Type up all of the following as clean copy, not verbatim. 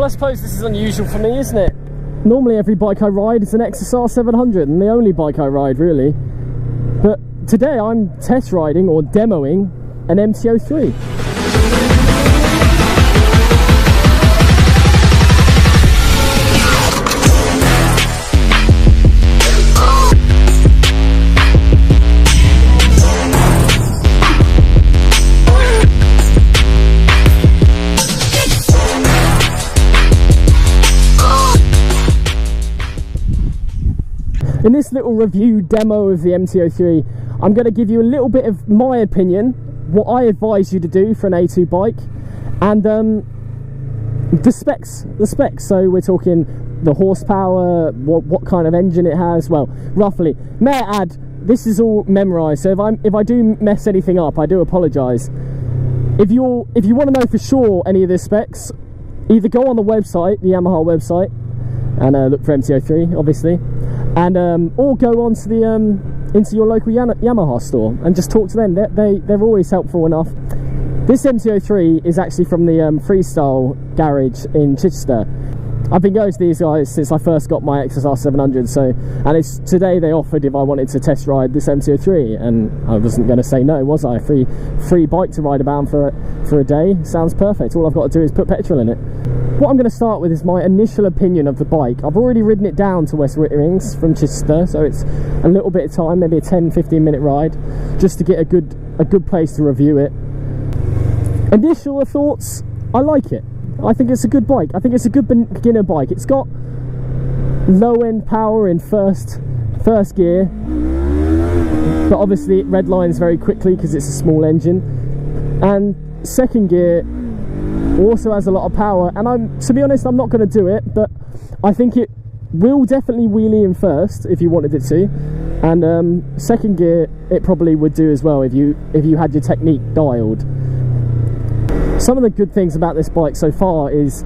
suppose this is unusual for me, isn't it? Normally every bike I ride is an XSR 700, and the only bike I ride really. But today I'm test riding or demoing an Mt03. In this little review demo of the Mt03, I'm going to give you a little bit of my opinion, what I advise you to do for an A2 bike, and the specs. So we're talking the horsepower, what kind of engine it has. Well, roughly. May I add, this is all memorised, so if I do mess anything up, I do apologise. If you want to know for sure any of the specs, either go on the website, the Yamaha website, and look for Mt03, obviously. And or go on to the into your local Yamaha store and just talk to them. They're always helpful enough. This Mt03 is actually from the Freestyle garage in Chichester. I've been going to these guys since I first got my XSR 700. And it's today they offered if I wanted to test ride this Mt03, and I wasn't going to say no, was I? Free bike to ride about for a day. Sounds perfect. All I've got to do is put petrol in it. What I'm going to start with is my initial opinion of the bike. I've already ridden it down to West Witterings from Chichester, so it's a little bit of time, maybe a 10-15 minute ride, just to get a good place to review it. Initial thoughts, I like it. I think it's a good bike. I think it's a good beginner bike. It's got low-end power in first gear, but obviously it redlines very quickly because it's a small engine. And second gear also has a lot of power, and to be honest, I'm not going to do it, but I think it will definitely wheelie in first if you wanted it to, and second gear it probably would do as well if you had your technique dialed. Some of the good things about this bike so far is,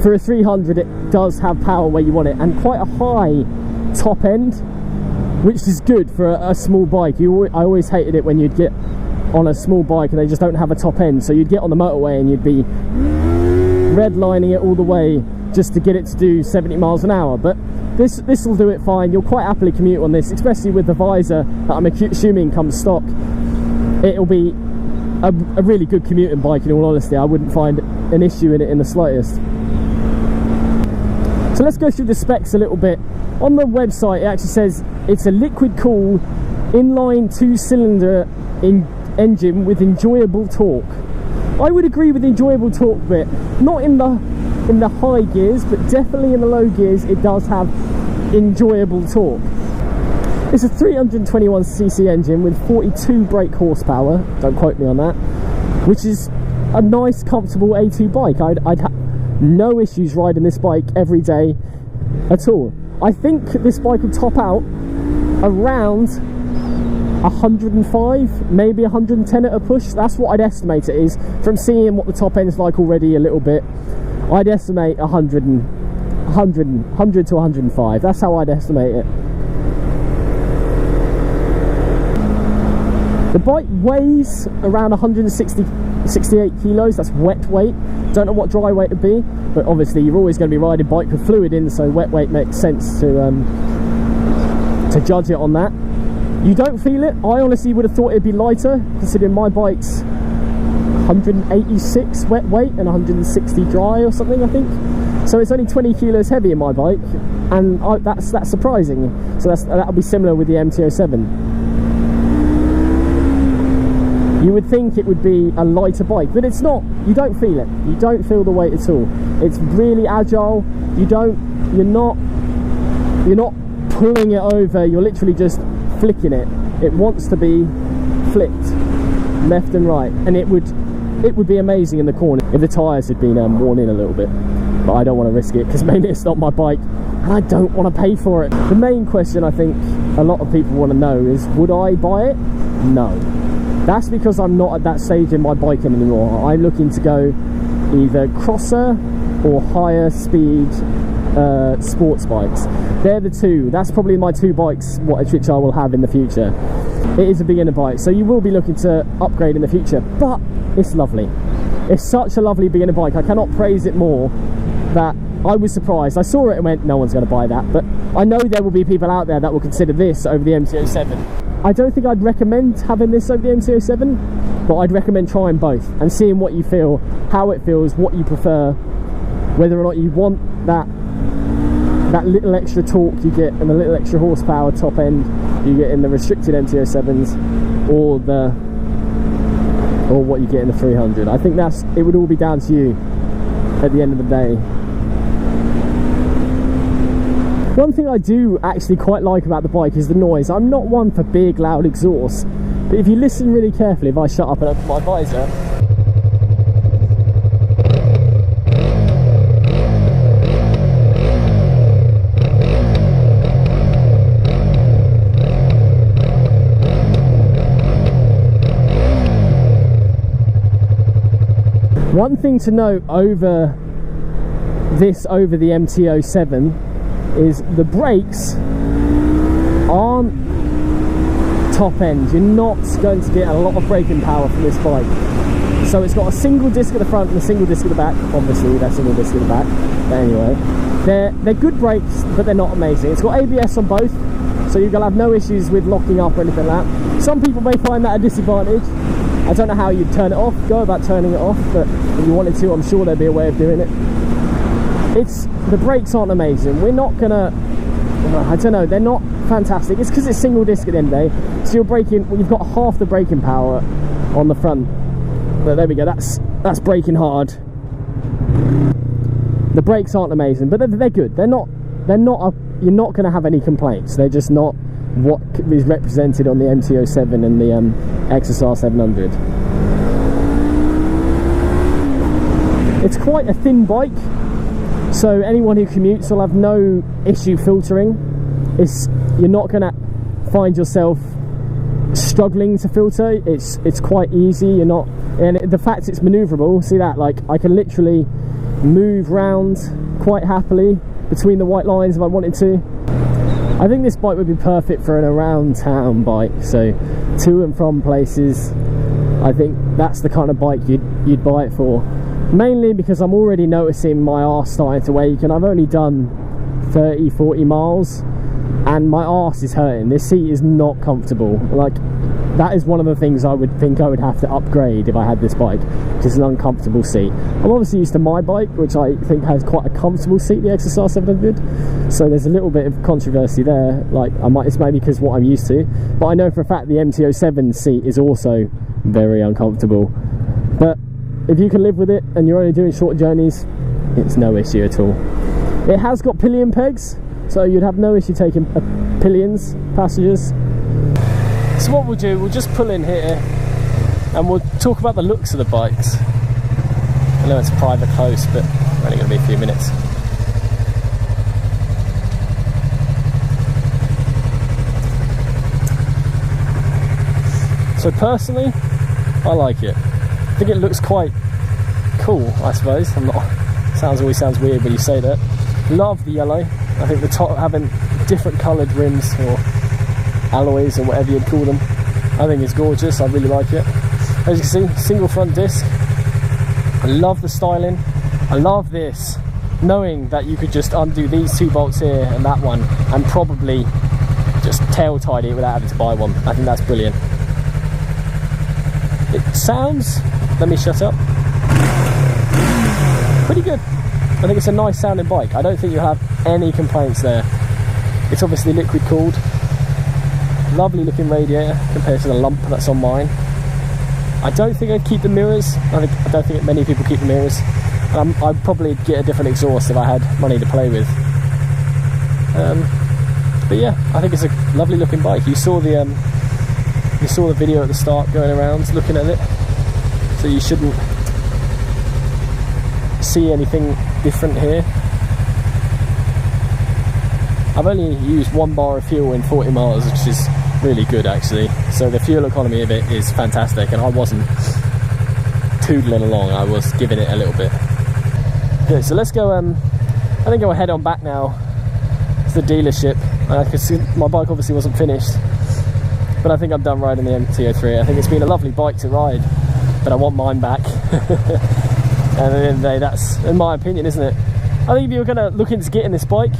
for a 300 it does have power where you want it, and quite a high top end, which is good for a small bike. I always hated it when you'd get on a small bike and they just don't have a top end, so you'd get on the motorway and you'd be redlining it all the way just to get it to do 70 miles an hour. But this will do it fine. You'll quite happily commute on this, especially with the visor that I'm assuming comes stock. It'll be a really good commuting bike, in all honesty. I wouldn't find an issue in it in the slightest. So let's go through the specs a little bit. On the website it actually says it's a liquid cooled inline 2-cylinder engine with enjoyable torque. I would agree with the enjoyable torque bit. Not in the high gears, but definitely in the low gears it does have enjoyable torque. It's a 321cc engine with 42 brake horsepower, don't quote me on that, which is a nice comfortable A2 bike. I'd have no issues riding this bike every day at all. I think this bike will top out around 105, maybe 110 at a push. That's what I'd estimate it is, from seeing what the top end's like already a little bit. I'd estimate 100 to 105. That's how I'd estimate it. The bike weighs around 168 kilos. That's wet weight. Don't know what dry weight would be, but obviously you're always going to be riding bike with fluid in, so wet weight makes sense to judge it on that. You don't feel it. I honestly would have thought it'd be lighter, considering my bike's 186 wet weight and 160 dry or something, I think. So it's only 20 kilos heavier in my bike, and that's surprising. So that'll be similar with the Mt07. You would think it would be a lighter bike, but it's not. You don't feel it. You don't feel the weight at all. It's really agile. You're not pulling it over. You're literally just flicking it. It wants to be flicked left and right, and it would be amazing in the corner if the tyres had been worn in a little bit. But I don't want to risk it, because mainly it's not my bike and I don't want to pay for it. The main question I think a lot of people want to know is, would I buy it? No. That's because I'm not at that stage in my biking anymore. I'm looking to go either crosser or higher speed sports bikes. They're the two. That's probably my two bikes which I will have in the future. It is a beginner bike, so you will be looking to upgrade in the future, but it's lovely. It's such a lovely beginner bike. I cannot praise it more. that I was surprised. I saw it and went, no one's going to buy that, but I know there will be people out there that will consider this over the MT07. I don't think I'd recommend having this over the MT07, but I'd recommend trying both and seeing what you feel, how it feels, what you prefer, whether or not you want that little extra torque you get and the little extra horsepower top end you get in the restricted MT07s, or what you get in the 300. I think it would all be down to you at the end of the day. One thing I do actually quite like about the bike is the noise. I'm not one for big loud exhaust, but if you listen really carefully, if I shut up and open my visor, one thing to note over the MT07 is the brakes aren't top end. You're not going to get a lot of braking power from this bike. So it's got a single disc at the front and a single disc at the back. Obviously that single disc at the back, but anyway, they're good brakes, but they're not amazing. It's got ABS on both, so you're gonna have no issues with locking up or anything like that. Some people may find that a disadvantage. I don't know how you'd turn it off, go about turning it off, but if you wanted to, I'm sure there'd be a way of doing it. The brakes aren't amazing. We're not gonna, I don't know, they're not fantastic. It's because it's single disc at the end of the day, so you've got half the braking power on the front. But there we go, that's braking hard. The brakes aren't amazing, but they're good. You're not gonna have any complaints. They're just not what is represented on the MT07 and the XSR 700. It's quite a thin bike, so anyone who commutes will have no issue filtering. You're not going to find yourself struggling to filter. It's quite easy. And the fact it's maneuverable, see that, like I can literally move round quite happily between the white lines if I wanted to. I think this bike would be perfect for an around town bike, so to and from places. I think that's the kind of bike you'd buy it for. Mainly because I'm already noticing my arse starting to ache, and I've only done 30-40 miles and my arse is hurting. This seat is not comfortable. Like, that is one of the things I would think I would have to upgrade if I had this bike. It's an uncomfortable seat. I'm obviously used to my bike, which I think has quite a comfortable seat, the XSR 700. So there's a little bit of controversy there. Like, it's maybe because what I'm used to, but I know for a fact the MT07 seat is also very uncomfortable. But if you can live with it and you're only doing short journeys, it's no issue at all. It has got pillion pegs, so you'd have no issue taking pillions, passengers. So what we'll do, we'll just pull in here and we'll talk about the looks of the bikes. I know it's private close, but we're only going to be a few minutes. So personally, I like it. I think it looks quite cool, I suppose. Always sounds weird when you say that. Love the yellow. I think the top, having different coloured rims or alloys or whatever you'd call them, I think it's gorgeous. I really like it. As you can see, single front disc. I love the styling. I love this, knowing that you could just undo these two bolts here and that one and probably just tail tidy it without having to buy one. I think that's brilliant. It sounds, let me shut up, pretty good. I think it's a nice sounding bike. I don't think you'll have any complaints there. It's obviously liquid cooled. Lovely looking radiator compared to the lump that's on mine. I don't think I'd keep the mirrors. I don't think many people keep the mirrors. I'd probably get a different exhaust if I had money to play with. But yeah, I think it's a lovely looking bike. You saw the video at the start going around looking at it, so you shouldn't see anything different here. I've only used 1 bar of fuel in 40 miles, which is really good actually, so the fuel economy of it is fantastic, and I wasn't toodling along, I was giving it a little bit. Okay, so let's go, I think I'll head on back now to the dealership. My bike obviously wasn't finished, but I think I'm done riding the Mt03. I think it's been a lovely bike to ride, but I want mine back. And at the end of the day, that's, in my opinion, isn't it? I think if you're going to look into getting this bike,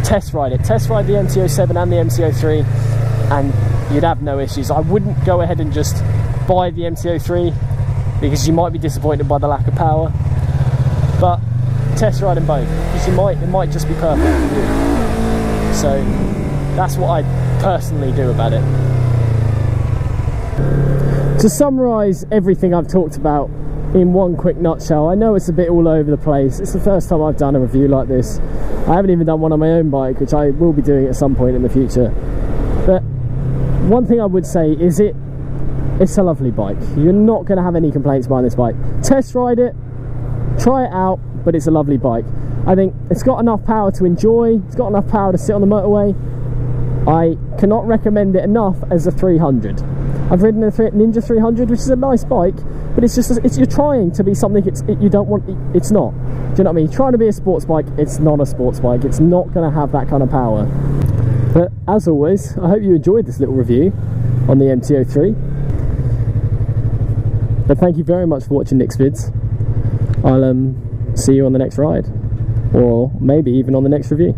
test ride it. Test ride the MT07 and the MT03 and you'd have no issues. I wouldn't go ahead and just buy the MT03 because you might be disappointed by the lack of power, but test ride them both because it might just be perfect for you. So that's what I personally do about it. To summarise everything I've talked about in one quick nutshell, I know it's a bit all over the place. It's the first time I've done a review like this. I haven't even done one on my own bike, which I will be doing at some point in the future. But one thing I would say is it's a lovely bike. You're not going to have any complaints buying this bike. Test ride it, try it out, but it's a lovely bike. I think it's got enough power to enjoy, it's got enough power to sit on the motorway. I cannot recommend it enough as a 300. I've ridden a Ninja 300, which is a nice bike, but it's just, you're trying to be something you don't want, it's not. Do you know what I mean? Trying to be a sports bike, it's not a sports bike. It's not going to have that kind of power. But as always, I hope you enjoyed this little review on the Mt03. But thank you very much for watching Nix Vids. I'll see you on the next ride, or maybe even on the next review.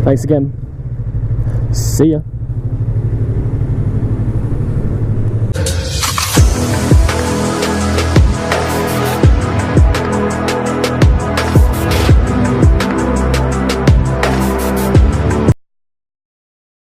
Thanks again. See ya.